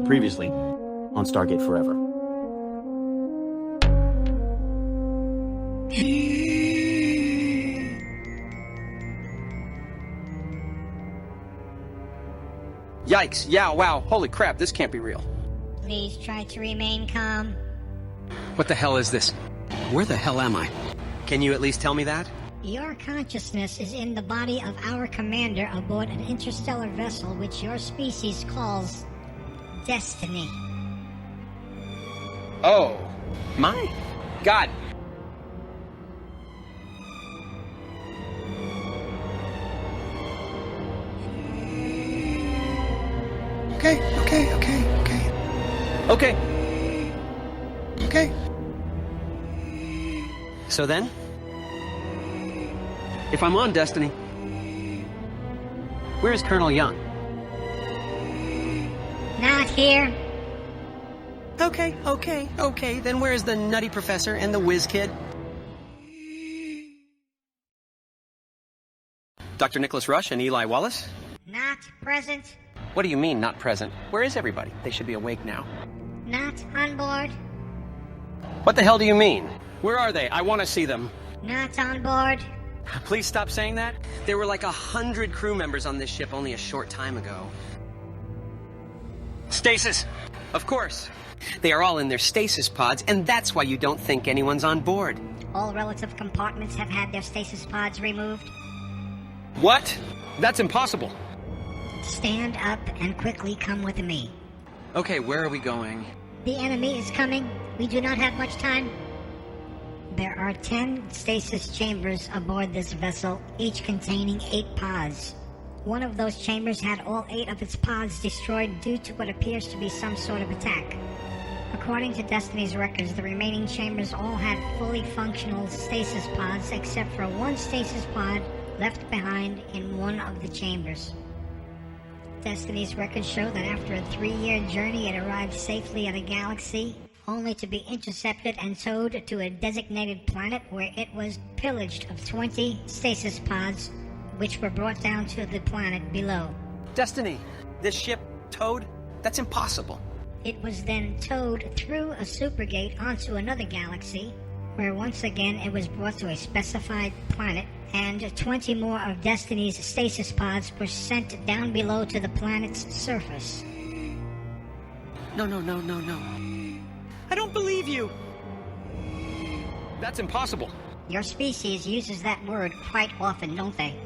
Previously on Stargate Forever. Yikes, yeah, wow, holy crap, this can't be real. Please try to remain calm. What the hell is this? Where the hell am I? Can you at least tell me that? Your consciousness is in the body of our commander aboard an interstellar vessel which your species calls Destiny. Oh, my God. Okay. So then? If I'm on Destiny, where is Colonel Young? Not here. Okay. Then where is the nutty professor and the whiz kid? Dr. Nicholas Rush and Eli Wallace? Not present. What do you mean, not present? Where is everybody? They should be awake now. Not on board. What the hell do you mean? Where are they? I want to see them. Not on board. Please stop saying that. There were like 100 crew members on this ship only a short time ago. Stasis! Of course. They are all in their stasis pods, and that's why you don't think anyone's on board. All relative compartments have had their stasis pods removed. What? That's impossible. Stand up and quickly come with me. Okay, where are we going? The enemy is coming. We do not have much time. There are 10 stasis chambers aboard this vessel, each containing 8 pods. One of those chambers had all 8 of its pods destroyed due to what appears to be some sort of attack. According to Destiny's records, the remaining chambers all had fully functional stasis pods except for one stasis pod left behind in one of the chambers. Destiny's records show that after a 3-year journey it arrived safely at a galaxy, only to be intercepted and towed to a designated planet where it was pillaged of 20 stasis pods, which were brought down to the planet below. Destiny, this ship towed? That's impossible. It was then towed through a supergate onto another galaxy, where once again it was brought to a specified planet, and 20 more of Destiny's stasis pods were sent down below to the planet's surface. No. I don't believe you. That's impossible. Your species uses that word quite often, don't they?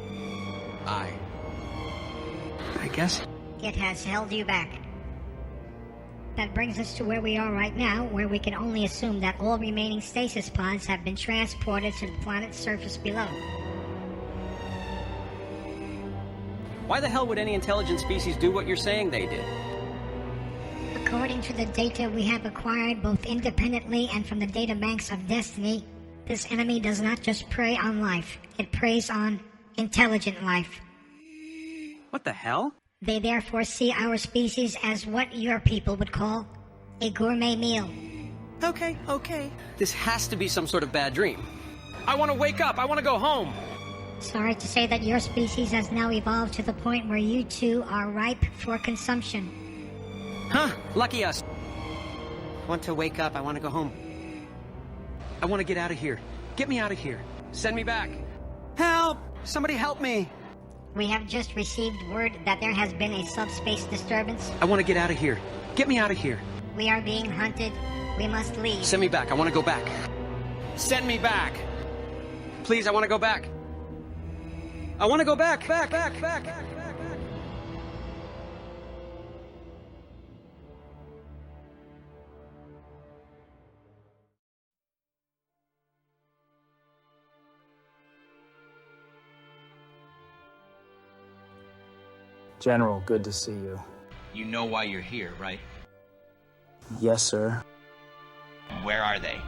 I guess. It has held you back. That brings us to where we are right now, where we can only assume that all remaining stasis pods have been transported to the planet's surface below. Why the hell would any intelligent species do what you're saying they did? According to the data we have acquired both independently and from the data banks of Destiny, this enemy does not just prey on life, it preys on intelligent life. What the hell? They therefore see our species as what your people would call a gourmet meal. Okay. This has to be some sort of bad dream. I want to wake up. I want to go home. Sorry to say that your species has now evolved to the point where you two are ripe for consumption. Huh, lucky us. I want to wake up. I want to go home. I want to get out of here. Get me out of here. Send me back. Help! Somebody help me. We have just received word that there has been a subspace disturbance. I want to get out of here. Get me out of here. We are being hunted. We must leave. Send me back. I want to go back. Send me back. Please, I want to go back. I want to go back. Back. General, good to see you. You know why you're here, right? Yes, sir. Where are they?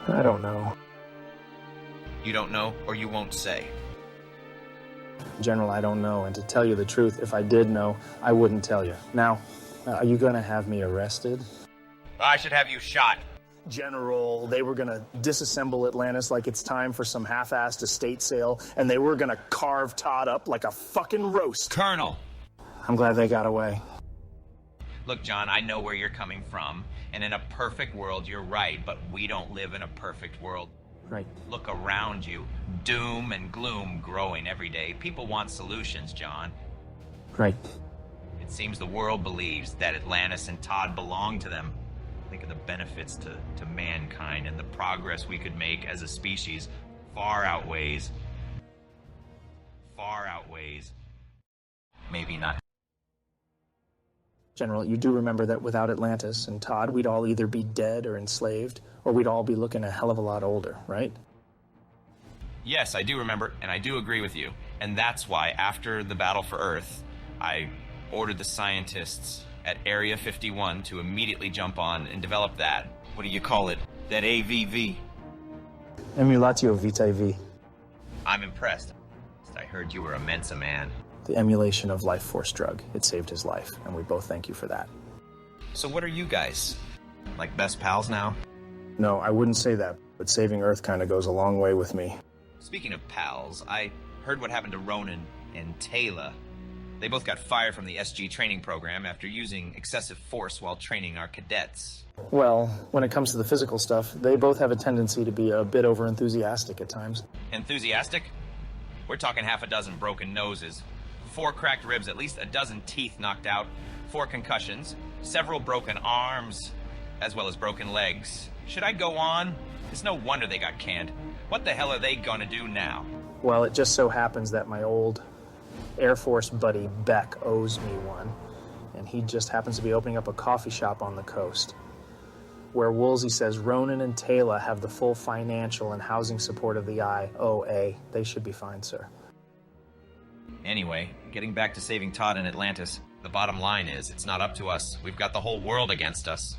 I don't know. You don't know, or you won't say? General, I don't know, and to tell you the truth, if I did know, I wouldn't tell you. Now, are you gonna have me arrested? I should have you shot. General, they were gonna disassemble Atlantis like it's time for some half-assed estate sale, and they were gonna carve Todd up like a fucking roast. Colonel! I'm glad they got away. Look, John, I know where you're coming from, and in a perfect world, you're right, but we don't live in a perfect world. Right. Look around you. Doom and gloom growing every day. People want solutions, John. Right. It seems the world believes that Atlantis and Todd belong to them. Think of the benefits to mankind, and the progress we could make as a species far outweighs. Maybe not. General, you do remember that without Atlantis and Todd, we'd all either be dead or enslaved, or we'd all be looking a hell of a lot older, right? Yes, I do remember, and I do agree with you. And that's why, after the battle for Earth, I ordered the scientists at Area 51 to immediately jump on and develop that. What do you call it? That AVV. Emulatio Vitae V. I'm impressed. I heard you were a Mensa man. The emulation of life force drug. It saved his life, and we both thank you for that. So what are you guys? Like best pals now? No, I wouldn't say that, but saving Earth kind of goes a long way with me. Speaking of pals, I heard what happened to Ronan and Taylor. They both got fired from the SG training program after using excessive force while training our cadets. Well, when it comes to the physical stuff, they both have a tendency to be a bit over-enthusiastic at times. Enthusiastic? We're talking half a dozen broken noses, 4 cracked ribs, at least a dozen teeth knocked out, 4 concussions, several broken arms, as well as broken legs. Should I go on? It's no wonder they got canned. What the hell are they gonna do now? Well, it just so happens that my old Air Force buddy Beck owes me one, and he just happens to be opening up a coffee shop on the coast, where Woolsey says Ronan and Taylor have the full financial and housing support of the IOA. They should be fine, sir. Anyway, getting back to saving Todd and Atlantis, the bottom line is, it's not up to us. We've got the whole world against us.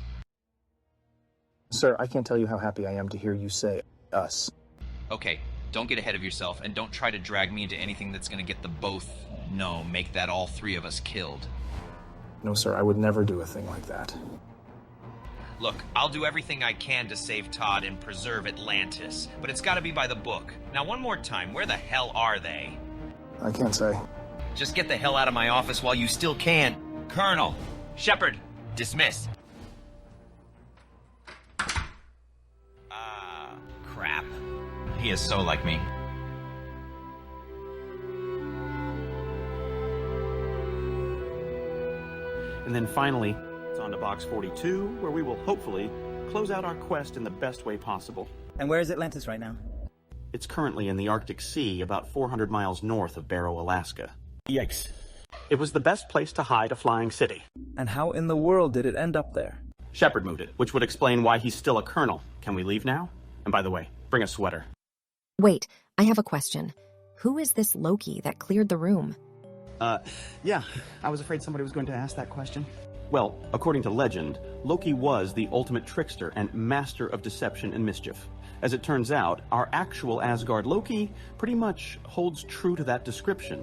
Sir, I can't tell you how happy I am to hear you say us. Okay, don't get ahead of yourself, and don't try to drag me into anything that's gonna get the both, no, make that all 3 of us killed. No, sir, I would never do a thing like that. Look, I'll do everything I can to save Todd and preserve Atlantis, but it's gotta be by the book. Now, one more time, where the hell are they? I can't say. Just get the hell out of my office while you still can. Colonel, Shepard, dismissed. Crap. He is so like me. And then finally, it's on to Box 42, where we will hopefully close out our quest in the best way possible. And where is Atlantis right now? It's currently in the Arctic Sea, about 400 miles north of Barrow, Alaska. Yikes. It was the best place to hide a flying city. And how in the world did it end up there? Shepard moved it, which would explain why he's still a colonel. Can we leave now? And by the way, bring a sweater. Wait, I have a question. Who is this Loki that cleared the room? Yeah, I was afraid somebody was going to ask that question. Well, according to legend, Loki was the ultimate trickster and master of deception and mischief. As it turns out, our actual Asgard Loki pretty much holds true to that description,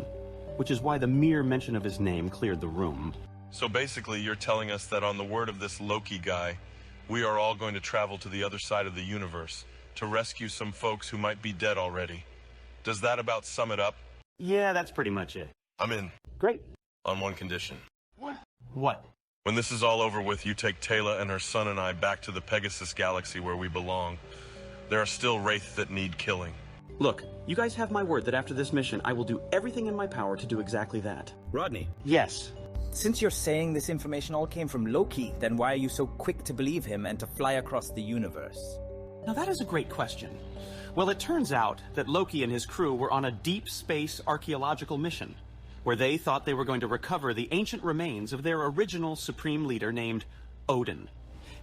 which is why the mere mention of his name cleared the room. So basically, you're telling us that on the word of this Loki guy, we are all going to travel to the other side of the universe to rescue some folks who might be dead already. Does that about sum it up? Yeah, that's pretty much it. I'm in. Great. On one condition. What? When this is all over with, you take Taylor and her son and I back to the Pegasus Galaxy where we belong. There are still Wraith that need killing. Look, you guys have my word that after this mission, I will do everything in my power to do exactly that. Rodney, Yes. since you're saying this information all came from Loki, then why are you so quick to believe him and to fly across the universe? Now that is a great question. Well, it turns out that Loki and his crew were on a deep space archaeological mission, where they thought they were going to recover the ancient remains of their original supreme leader named Odin.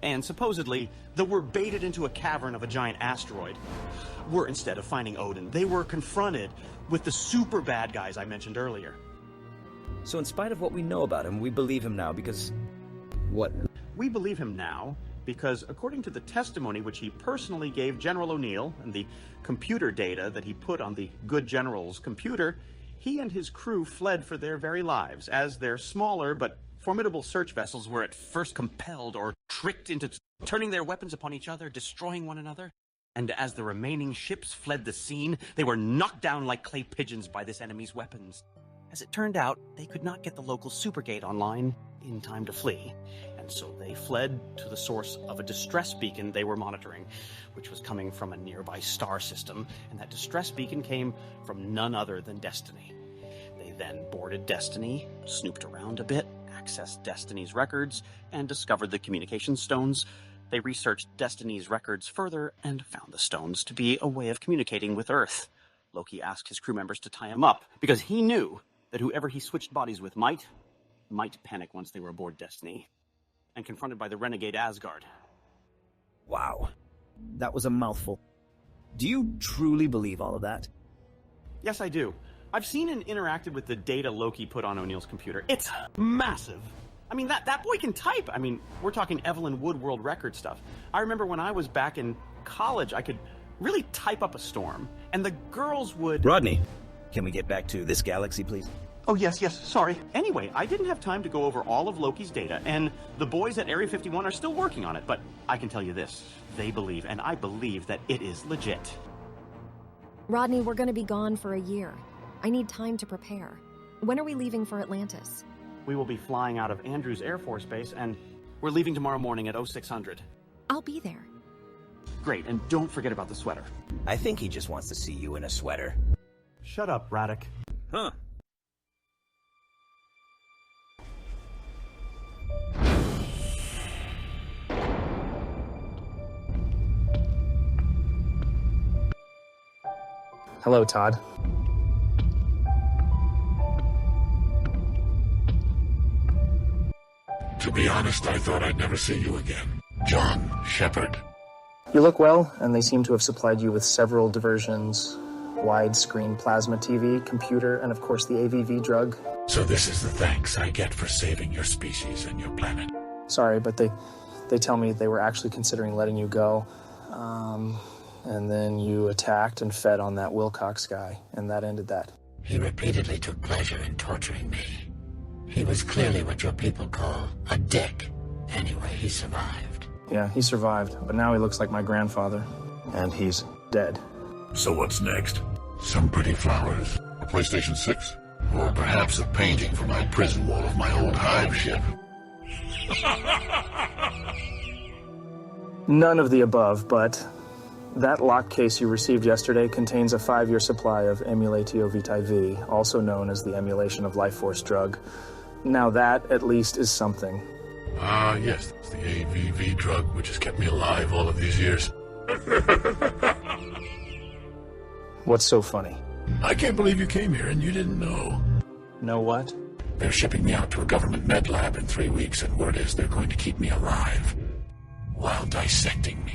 And supposedly, they were baited into a cavern of a giant asteroid. Where instead of finding Odin, they were confronted with the super bad guys I mentioned earlier. So in spite of what we know about him, we believe him now because... what? We believe him now because, according to the testimony which he personally gave General O'Neill and the computer data that he put on the good general's computer, he and his crew fled for their very lives as their smaller but formidable search vessels were at first compelled or tricked into turning their weapons upon each other, destroying one another. And as the remaining ships fled the scene, they were knocked down like clay pigeons by this enemy's weapons. As it turned out, they could not get the local Supergate online in time to flee, and so they fled to the source of a distress beacon they were monitoring, which was coming from a nearby star system, and that distress beacon came from none other than Destiny. They then boarded Destiny, snooped around a bit, accessed Destiny's records, and discovered the communication stones. They researched Destiny's records further and found the stones to be a way of communicating with Earth. Loki asked his crew members to tie him up, because he knew that whoever he switched bodies with might panic once they were aboard Destiny, and confronted by the renegade Asgard. Wow. That was a mouthful. Do you truly believe all of that? Yes, I do. I've seen and interacted with the data Loki put on O'Neill's computer. It's massive. I mean, that boy can type. I mean, we're talking Evelyn Wood world record stuff. I remember when I was back in college, I could really type up a storm, and the girls would... Rodney, can we get back to this galaxy, please? Oh, yes, sorry. Anyway, I didn't have time to go over all of Loki's data, and the boys at Area 51 are still working on it, but I can tell you this. They believe, and I believe, that it is legit. Rodney, we're gonna be gone for a year. I need time to prepare. When are we leaving for Atlantis? We will be flying out of Andrews Air Force Base, and we're leaving tomorrow morning at 0600. I'll be there. Great, and don't forget about the sweater. I think he just wants to see you in a sweater. Shut up, Braddock. Huh. Hello, Todd. To be honest, I thought I'd never see you again. John Shepard. You look well, and they seem to have supplied you with several diversions, widescreen plasma TV, computer, and of course the AVV drug. So this is the thanks I get for saving your species and your planet. Sorry, but they tell me they were actually considering letting you go. And then you attacked and fed on that Wilcox guy, and that ended that. He repeatedly took pleasure in torturing me. He was clearly what your people call a dick. Anyway, he survived. Yeah, he survived, but now he looks like my grandfather, and he's dead. So what's next? Some pretty flowers. A PlayStation 6? Or perhaps a painting for my prison wall of my old hive ship. None of the above, but that lock case you received yesterday contains a 5-year supply of Emulatio Vitae V, also known as the emulation of life force drug. Now that, at least, is something. Ah, yes, it's the AVV drug which has kept me alive all of these years. What's so funny? I can't believe you came here and you didn't know. Know what? They're shipping me out to a government med lab in 3 weeks, and word is they're going to keep me alive while dissecting me.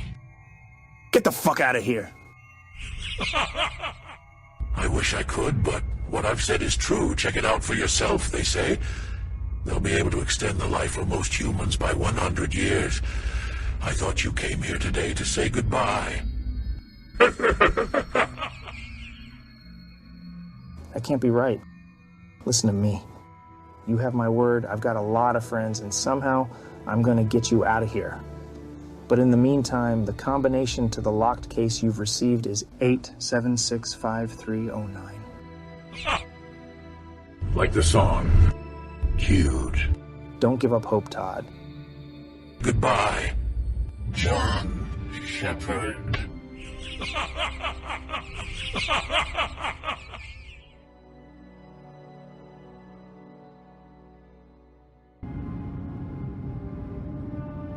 Get the fuck out of here! I wish I could, but what I've said is true. Check it out for yourself, they say. They'll be able to extend the life of most humans by 100 years. I thought you came here today to say goodbye. That can't be right. Listen to me. You have my word, I've got a lot of friends, and somehow I'm gonna get you out of here. But in the meantime, the combination to the locked case you've received is 8765309. Like the song. Huge. Don't give up hope, Todd. Goodbye, John Shepard.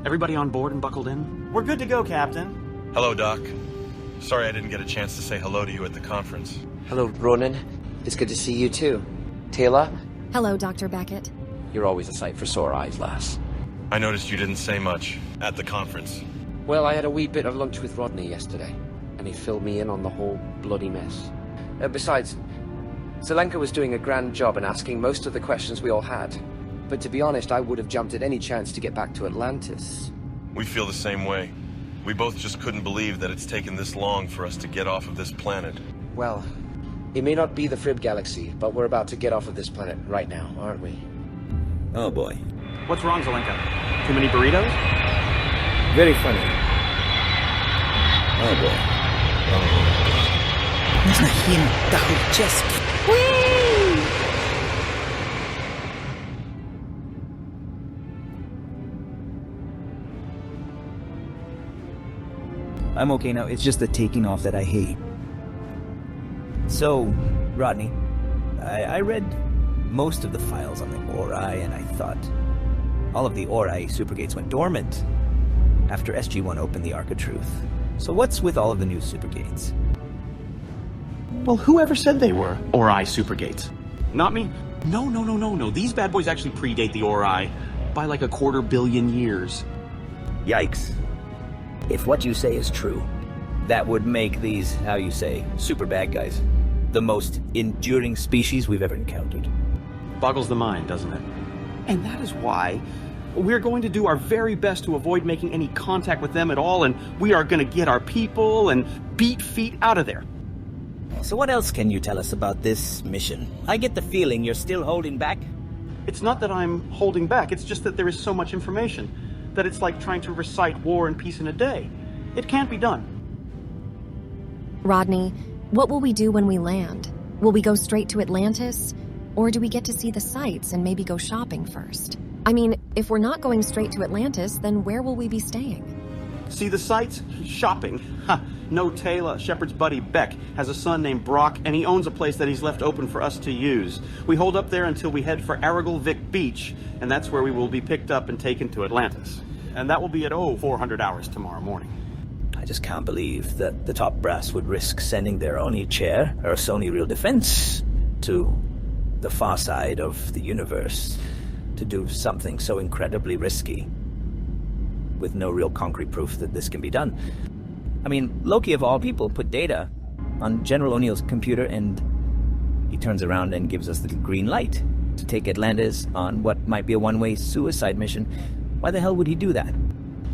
Everybody on board and buckled in? We're good to go, Captain. Hello, Doc. Sorry I didn't get a chance to say hello to you at the conference. Hello, Ronan. It's good to see you, too. Taylor? Hello, Dr. Beckett. You're always a sight for sore eyes, lass. I noticed you didn't say much at the conference. Well, I had a wee bit of lunch with Rodney yesterday, and he filled me in on the whole bloody mess. Besides, Zelenka was doing a grand job in asking most of the questions we all had. But to be honest, I would have jumped at any chance to get back to Atlantis. We feel the same way. We both just couldn't believe that it's taken this long for us to get off of this planet. Well, it may not be the Frib Galaxy, but we're about to get off of this planet right now, aren't we? Oh boy. What's wrong, Zelenka? Too many burritos? Very funny. Oh boy. Нужно хим, да хоть честь. I'm okay now. It's just the taking off that I hate. So, Rodney, I read most of the files on the Ori, and I thought all of the Ori supergates went dormant after SG-1 opened the Arc of Truth. So what's with all of the new supergates? Well, whoever said they were Ori supergates? Not me. No. These bad boys actually predate the Ori by like 250 million years. Yikes. If what you say is true, that would make these, how you say, super bad guys, the most enduring species we've ever encountered. Boggles the mind, doesn't it? And that is why we're going to do our very best to avoid making any contact with them at all, and we are going to get our people and beat feet out of there. So what else can you tell us about this mission? I get the feeling you're still holding back. It's not that I'm holding back, it's just that there is so much information that it's like trying to recite War and Peace in a day. It can't be done. Rodney, what will we do when we land? Will we go straight to Atlantis? Or do we get to see the sights and maybe go shopping first? I mean, if we're not going straight to Atlantis, then where will we be staying? See the sights? Shopping. Ha! No Taylor, Shepard's buddy Beck, has a son named Brock, and he owns a place that he's left open for us to use. We hold up there until we head for Aragle-Vic Beach, and that's where we will be picked up and taken to Atlantis. And that will be at 400 hours tomorrow morning. I just can't believe that the top brass would risk sending their Oni chair, or Sony Real Defense, to the far side of the universe to do something so incredibly risky, with no real concrete proof that this can be done. I mean, Loki of all people put data on General O'Neill's computer, and he turns around and gives us the green light to take Atlantis on what might be a one-way suicide mission. Why the hell would he do that?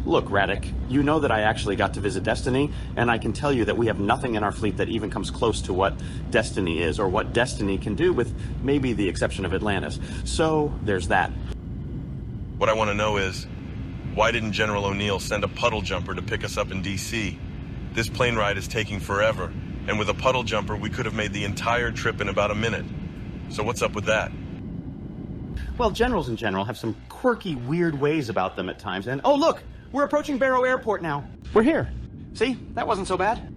Look, Radek, you know that I actually got to visit Destiny, and I can tell you that we have nothing in our fleet that even comes close to what Destiny is, or what Destiny can do, with maybe the exception of Atlantis. So, there's that. What I want to know is, why didn't General O'Neill send a puddle jumper to pick us up in D.C.? This plane ride is taking forever, and with a puddle jumper, we could have made the entire trip in about a minute. So what's up with that? Well, generals in general have some quirky, weird ways about them at times, and oh look! We're approaching Barrow Airport now. We're here. See? That wasn't so bad.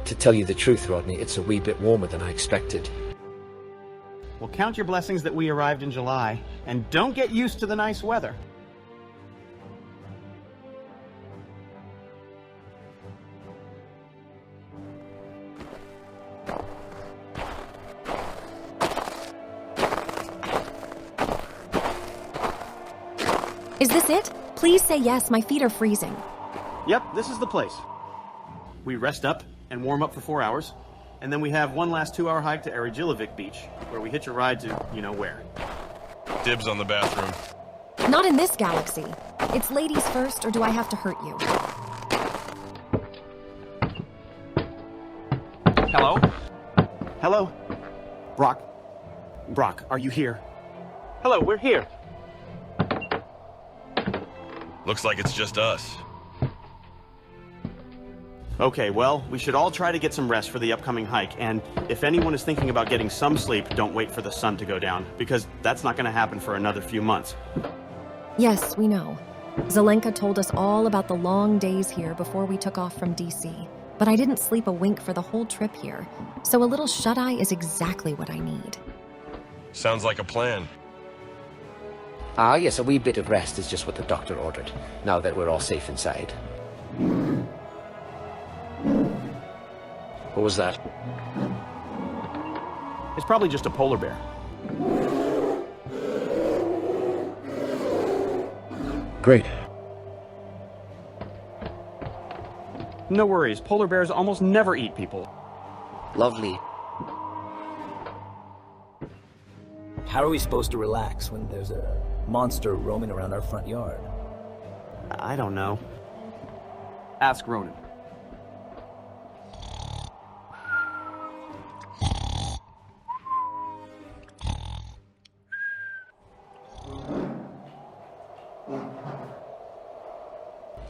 To tell you the truth, Rodney, it's a wee bit warmer than I expected. Well, count your blessings that we arrived in July, and don't get used to the nice weather. Is this it? Please say yes, my feet are freezing. Yep, this is the place. We rest up and warm up for 4 hours, and then we have one last 2-hour hike to Aragilovic Beach, where we hitch a ride to you-know-where. Dibs on the bathroom. Not in this galaxy. It's ladies first, or do I have to hurt you? Hello? Hello? Brock? Brock, are you here? Hello, we're here. Looks like it's just us. Okay, well, we should all try to get some rest for the upcoming hike, and if anyone is thinking about getting some sleep, don't wait for the sun to go down, because that's not going to happen for another few months. Yes, we know. Zelenka told us all about the long days here before we took off from DC, but I didn't sleep a wink for the whole trip here, so a little shut-eye is exactly what I need. Sounds like a plan. Ah, yes, a wee bit of rest is just what the doctor ordered, now that we're all safe inside. What was that? It's probably just a polar bear. Great. No worries, polar bears almost never eat people. Lovely. How are we supposed to relax when there's a monster roaming around our front yard? I don't know. Ask Ronan.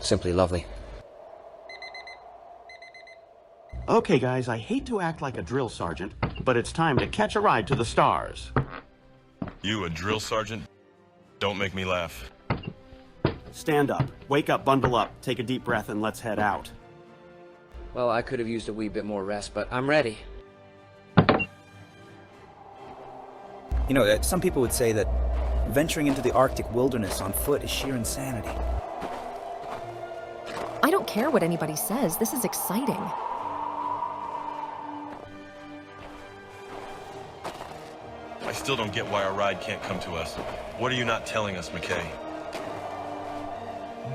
Simply lovely. Okay, guys, I hate to act like a drill sergeant, but it's time to catch a ride to the stars. You, a drill sergeant? Don't make me laugh. Stand up, wake up, bundle up, take a deep breath, and let's head out. Well, I could have used a wee bit more rest, but I'm ready. You know, some people would say that venturing into the Arctic wilderness on foot is sheer insanity. I don't care what anybody says. This is exciting. I still don't get why our ride can't come to us. What are you not telling us, McKay?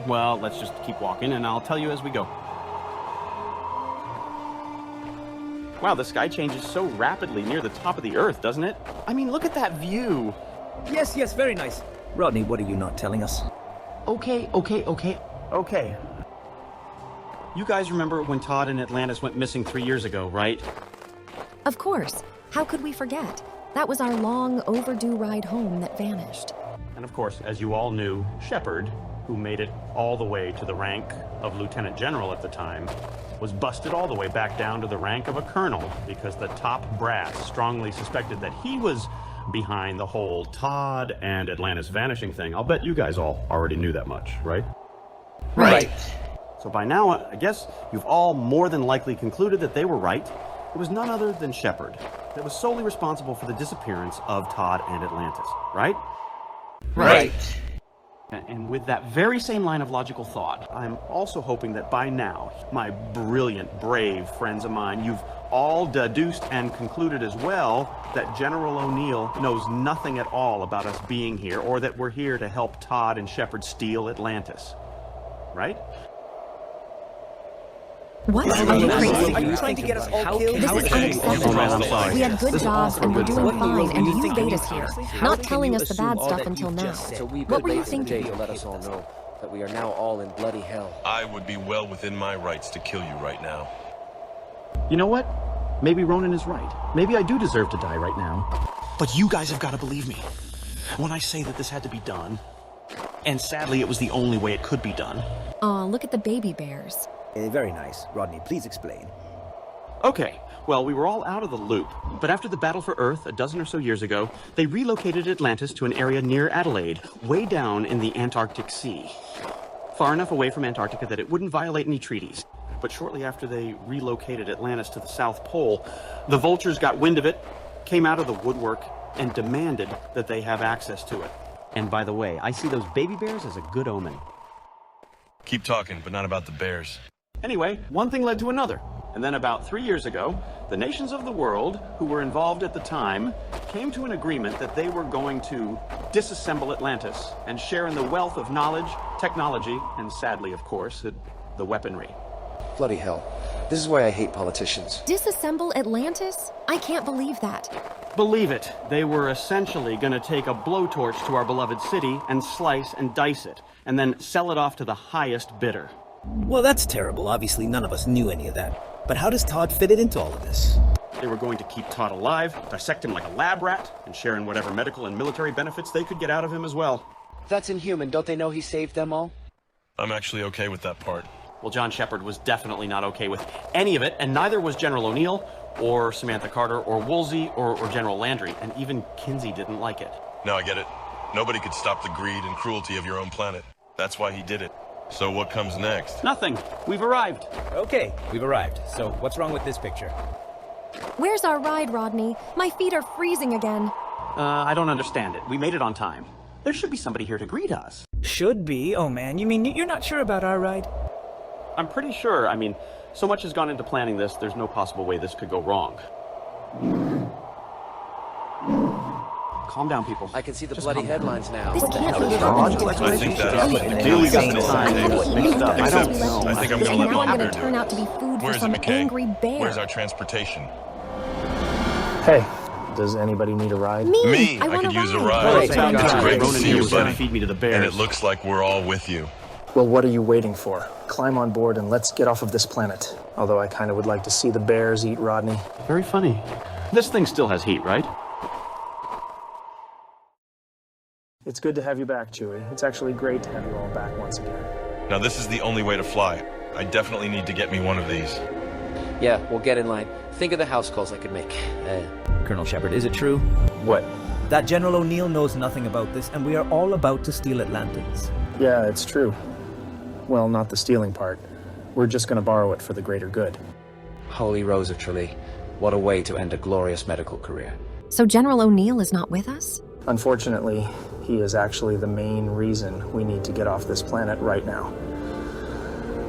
Well, let's just keep walking, and I'll tell you as we go. Wow, the sky changes so rapidly near the top of the Earth, doesn't it? I mean, look at that view. Yes, yes, very nice. Rodney, what are you not telling us? Okay. You guys remember when Todd and Atlantis went missing 3 years ago, right? Of course. How could we forget? That was our long overdue ride home that vanished. And of course, as you all knew, Shepard, who made it all the way to the rank of Lieutenant General at the time, was busted all the way back down to the rank of a colonel because the top brass strongly suspected that he was behind the whole Todd and Atlantis vanishing thing. I'll bet you guys all already knew that much, right? Right. So by now, I guess you've all more than likely concluded that they were right. It was none other than Shepard that was solely responsible for the disappearance of Todd and Atlantis, right? Right. And with that very same line of logical thought, I'm also hoping that by now, my brilliant, brave friends of mine, you've all deduced and concluded as well that General O'Neill knows nothing at all about us being here, or that we're here to help Todd and Shepard steal Atlantis. Right? What? Are you crazy? Are you trying to get us all killed? This is unacceptable. I'm sorry. We had good jobs and we're doing fine, and you think bait us here, not telling us the bad stuff until now. It's a wee What bit were you late in the day thinking? to let us all know that we are now all in bloody hell. I would be well within my rights to kill you right now. You know what? Maybe Ronan is right. Maybe I do deserve to die right now. But you guys have got to believe me when I say that this had to be done. And sadly, it was the only way it could be done. Aw, look at the baby bears. Very nice. Rodney, please explain. Okay, well, we were all out of the loop. But after the battle for Earth, a dozen or so years ago, they relocated Atlantis to an area near Adelaide, way down in the Antarctic Sea. Far enough away from Antarctica that it wouldn't violate any treaties. But shortly after they relocated Atlantis to the South Pole, the vultures got wind of it, came out of the woodwork, and demanded that they have access to it. And by the way, I see those baby bears as a good omen. Keep talking, but not about the bears. Anyway, one thing led to another. And then about 3 years ago, the nations of the world who were involved at the time came to an agreement that they were going to disassemble Atlantis and share in the wealth of knowledge, technology, and sadly, of course, the weaponry. Bloody hell. This is why I hate politicians. Disassemble Atlantis? I can't believe that. Believe it, they were essentially going to take a blowtorch to our beloved city and slice and dice it, and then sell it off to the highest bidder. Well, that's terrible. Obviously, none of us knew any of that. But how does Todd fit it into all of this? They were going to keep Todd alive, dissect him like a lab rat, and share in whatever medical and military benefits they could get out of him as well. That's inhuman. Don't they know he saved them all? I'm actually okay with that part. Well, John Shepard was definitely not okay with any of it, and neither was General O'Neill, or Samantha Carter, or Woolsey, or General Landry, and even Kinsey didn't like it. No, I get it. Nobody could stop the greed and cruelty of your own planet. That's why he did it. So what comes next? Nothing. We've arrived. Okay, we've arrived. So what's wrong with this picture? Where's our ride, Rodney? My feet are freezing again. I don't understand it. We made it on time. There should be somebody here to greet us. Should be? Oh man, you mean you're not sure about our ride? I'm pretty sure. I mean, so much has gone into planning this, there's no possible way this could go wrong. Calm down, people. I can see the bloody headlines now. This can't be I think that Really got the time. Mixed up. I don't Except, know. I think I'm And gonna let now I'm Mom gonna do turn it. out to be food for Where's some McKay? angry bear. Where's our transportation? Hey, does anybody need a ride? Me! I I want could use a ride. ride. Hey, It's Todd. great to Ronan see here you, was gonna buddy. feed me to the bears. And it looks like we're all with you. Well, what are you waiting for? Climb on board and let's get off of this planet. Although I kind of would like to see the bears eat Rodney. Very funny. This thing still has heat, right? It's good to have you back, Chewie. It's actually great to have you all back once again. Now this is the only way to fly. I definitely need to get me one of these. Yeah, we'll get in line. Think of the house calls I could make. Colonel Shepard, is it true What? that General O'Neill knows nothing about this and we are all about to steal Atlantis? Yeah, it's true. Well, not the stealing part. We're just gonna borrow it for the greater good. Holy Rose of Tralee. What a way to end a glorious medical career. So General O'Neill is not with us? Unfortunately, he is actually the main reason we need to get off this planet right now.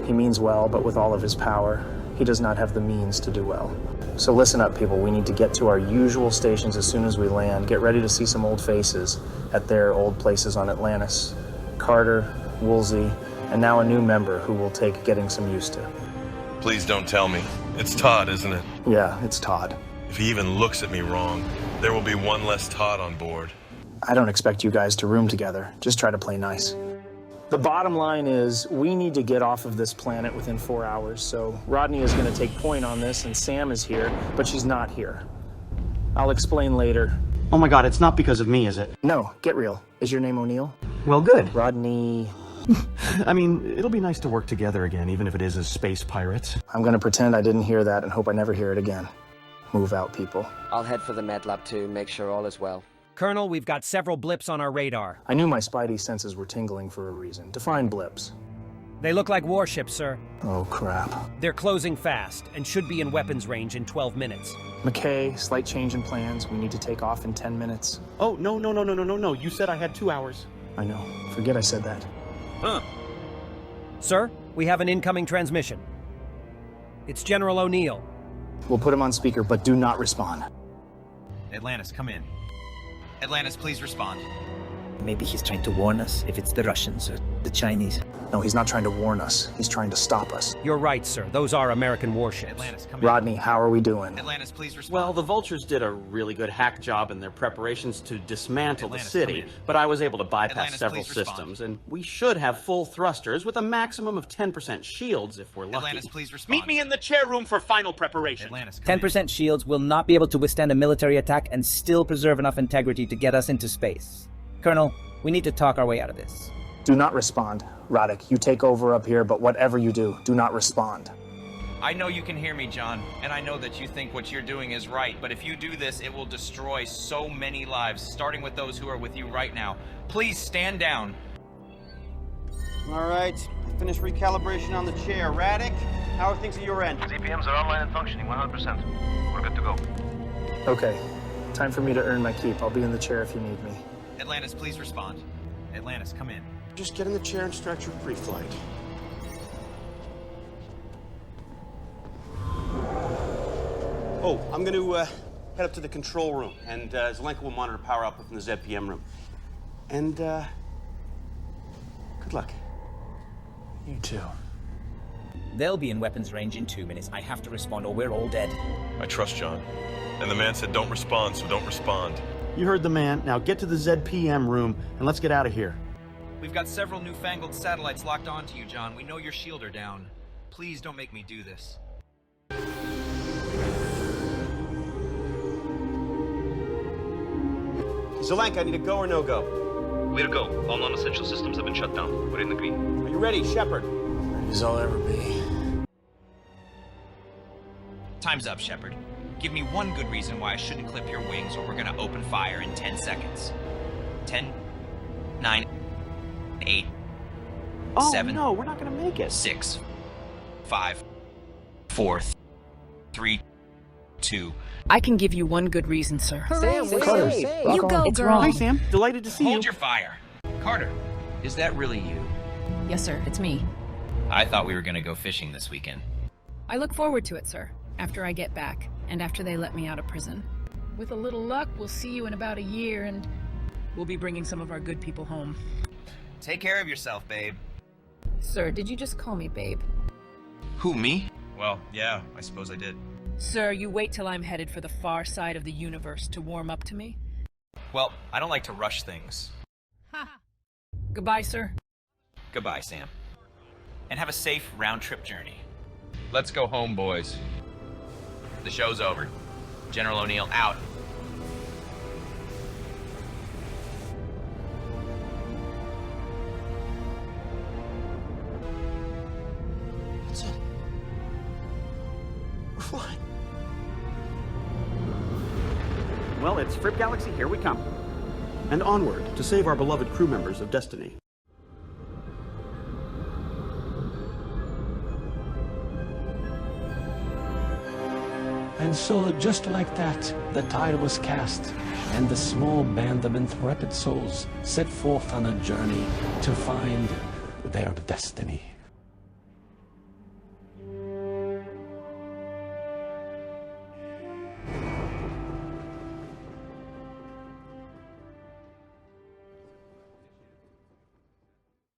He means well, but with all of his power, he does not have the means to do well. So listen up, people. We need to get to our usual stations as soon as we land. Get ready to see some old faces at their old places on Atlantis. Carter, Woolsey, and now a new member who will take getting some used to. Please don't tell me. It's Todd, isn't it? Yeah, it's Todd. If he even looks at me wrong, there will be one less Todd on board. I don't expect you guys to room together. Just try to play nice. The bottom line is, we need to get off of this planet within 4 hours, so Rodney is going to take point on this, and Sam is here, but she's not here. I'll explain later. Oh my god, it's not because of me, is it? No, get real. Is your name O'Neill? Well, good. Rodney... I mean, it'll be nice to work together again, even if it is as space pirates. I'm going to pretend I didn't hear that and hope I never hear it again. Move out, people. I'll head for the med lab too, make sure all is well. Colonel, we've got several blips on our radar. I knew my spidey senses were tingling for a reason. Define blips. They look like warships, sir. Oh, crap. They're closing fast and should be in weapons range in 12 minutes. McKay, slight change in plans. We need to take off in 10 minutes. Oh, no. You said I had 2 hours. I know. Forget I said that. Sir, we have an incoming transmission. It's General O'Neill. We'll put him on speaker, but do not respond. Atlantis, come in. Atlantis, please respond. Maybe he's trying to warn us if it's the Russians or the Chinese. No, he's not trying to warn us. He's trying to stop us. You're right, sir. Those are American warships. Atlantis, come in. Rodney, how are we doing? Atlantis, please respond. Well, the Vultures did a really good hack job in their preparations to dismantle Atlantis, the city, come in. but I was able to bypass Atlantis, several please respond. systems, and we should have full thrusters with a maximum of 10% shields if we're lucky. Atlantis, please respond. Meet me in the chair room for final preparation. Atlantis, come 10% shields will not be able to withstand a military attack and still preserve enough integrity to get us into space. Colonel, we need to talk our way out of this. Do not respond. Roddick, you take over up here, but whatever you do not respond. I know you can hear me, John, and I know that you think what you're doing is right, but if you do this, it will destroy so many lives, starting with those who are with you right now. Please stand down. All right, finish recalibration on the chair. Raddick, how are things at your end? ZPMs are online and functioning 100%. We're good to go. Okay, time for me to earn my keep. I'll be in the chair if you need me. Atlantis, please respond. Atlantis, come in. Just get in the chair and start your pre-flight. Oh, I'm going to head up to the control room, and Zelenka will monitor power output from the ZPM room. And, good luck. You too. They'll be in weapons range in 2 minutes. I have to respond or we're all dead. I trust John. And the man said don't respond, so don't respond. You heard the man. Now get to the ZPM room, and let's get out of here. We've got several newfangled satellites locked onto you, John. We know your shield are down. Please don't make me do this. Zelenka, I need to go or no go? Way to go. All non-essential systems have been shut down. We're in the green. Are you ready, Shepard? Ready as I'll ever be. Time's up, Shepard. Give me one good reason why I shouldn't clip your wings, or we're gonna open fire in 10 seconds. 10, 9, 8, Oh, 7, no, we're not gonna make it. 6, 5, 4, 3, 2. I can give you one good reason, sir. Sam, You go, It's girl. Hi, Sam. Delighted to see Hold you. your fire. Carter, is that really you? Yes, sir. It's me. I thought we were gonna go fishing this weekend. I look forward to it, sir. After I get back, and after they let me out of prison. With a little luck, we'll see you in about a year, and we'll be bringing some of our good people home. Take care of yourself, babe. Sir, did you just call me babe? Who, me? Well, yeah, I suppose I did. Sir, you wait till I'm headed for the far side of the universe to warm up to me? Well, I don't like to rush things. Goodbye, sir. Goodbye, Sam. And have a safe round-trip journey. Let's go home, boys. The show's over. General O'Neill out. Well, it's Fripp Galaxy, here we come. And onward to save our beloved crew members of Destiny. And so, just like that, the tide was cast, and the small band of intrepid souls set forth on a journey to find their destiny.